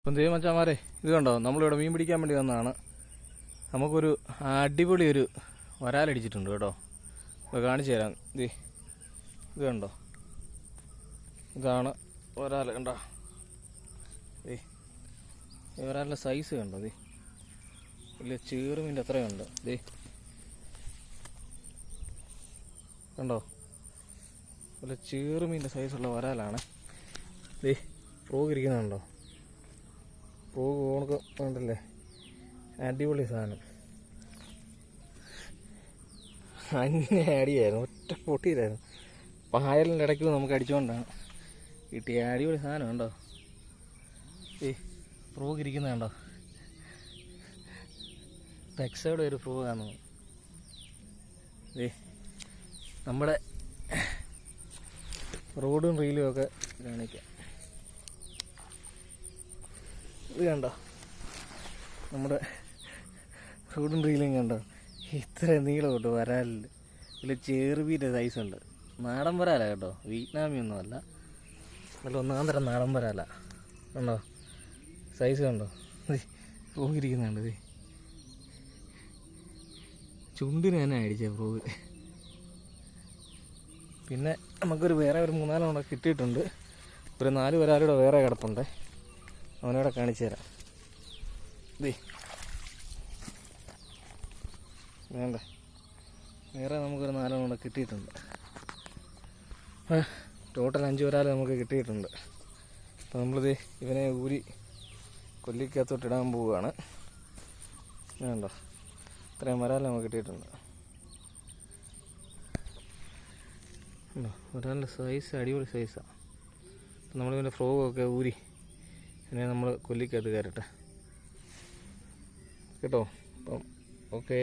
അപ്പം ദൈവം മച്ചാമാരെ, ഇത് കണ്ടോ, നമ്മളിവിടെ മീൻ പിടിക്കാൻ വേണ്ടി വന്നതാണ്. നമുക്കൊരു അടിപൊളി ഒരു വരാലടിച്ചിട്ടുണ്ട് കേട്ടോ. ഇപ്പോൾ കാണിച്ചു തരാം. ഇത് കണ്ടോ, ഇതാണ് വരാൽ. കണ്ടോ, ഈ വരാലിൻ്റെ സൈസ് കണ്ടോ, വലിയ ചീറുമീൻ്റെ അത്രയുണ്ട്. കണ്ടോ, വലിയ ചീറുമീൻ്റെ സൈസുള്ള വരാലാണ്. ഫ്രോഗ് ഇരിക്കുന്നുണ്ടോ, ഫ്രോഗ് ഓണക്ക് ഉണ്ടല്ലേ, അടിപൊളി സാധനം. അങ്ങനെ അടിയായിരുന്നു, ഒറ്റ പൊട്ടിയില്ലായിരുന്നു. പായലിൻ്റെ ഇടയ്ക്ക് നമുക്ക് അടിച്ചുകൊണ്ടാണ് കിട്ടിയ അടിപൊളി സാധനം. കണ്ടോ, ഫ്രോഗ് ഇരിക്കുന്നത് കണ്ടോ, ടെക്സൈഡ് ഒരു ഫ്രോഗാണ്. നമ്മുടെ റോഡും റീലും ഒക്കെ കാണിക്കാം. ഇത് കണ്ടോ, നമ്മുടെ റോഡും റീലും കണ്ടോ, ഇത്ര നീളം കേട്ടോ വരാലിൽ. ഇതിൽ ചെറുപീൻ്റെ സൈസുണ്ട്. നാടൻ വരാല കേട്ടോ, വിയറ്റ്നാമി ഒന്നുമല്ല, നല്ല ഒന്നാം തരം നാടൻ വരാല. കണ്ടോ സൈസ് കണ്ടോ, ഫ്രോഗിരിക്കുന്നുണ്ട്. ചുണ്ടിന് തന്നെ അടിച്ച ഫ്രോഗ്. പിന്നെ നമുക്കൊരു വേറെ ഒരു 3-4 എണ്ണം കിട്ടിയിട്ടുണ്ട്. ഒരു 4 വരാലൂടെ വേറെ കിടപ്പുണ്ട്, അവനോടെ കാണിച്ചു തരാം. വേണ്ട, വേറെ നമുക്കൊരു 4 എണ്ണം കിട്ടിയിട്ടുണ്ട്. ടോട്ടൽ 5 വരാൽ നമുക്ക് കിട്ടിയിട്ടുണ്ട്. അപ്പോൾ നമ്മളിത് ഇവനെ ഊരി കൊല്ലിക്കകത്തോട്ട് ഇടാൻ പോവുകയാണ്. വേണ്ടോ, ഇത്രയും വരാൽ നമുക്ക് കിട്ടിയിട്ടുണ്ട്. വരാലിൻ്റെ സൈസ് അടിപൊളി സൈസാണ്. അപ്പം നമ്മളിതിൻ്റെ ഫ്രോഗൊക്കെ ഊരി പിന്നെ നമ്മൾ കൊല്ലിക്കകത്ത് കയറട്ടെ കേട്ടോ. അപ്പം ഓക്കേ.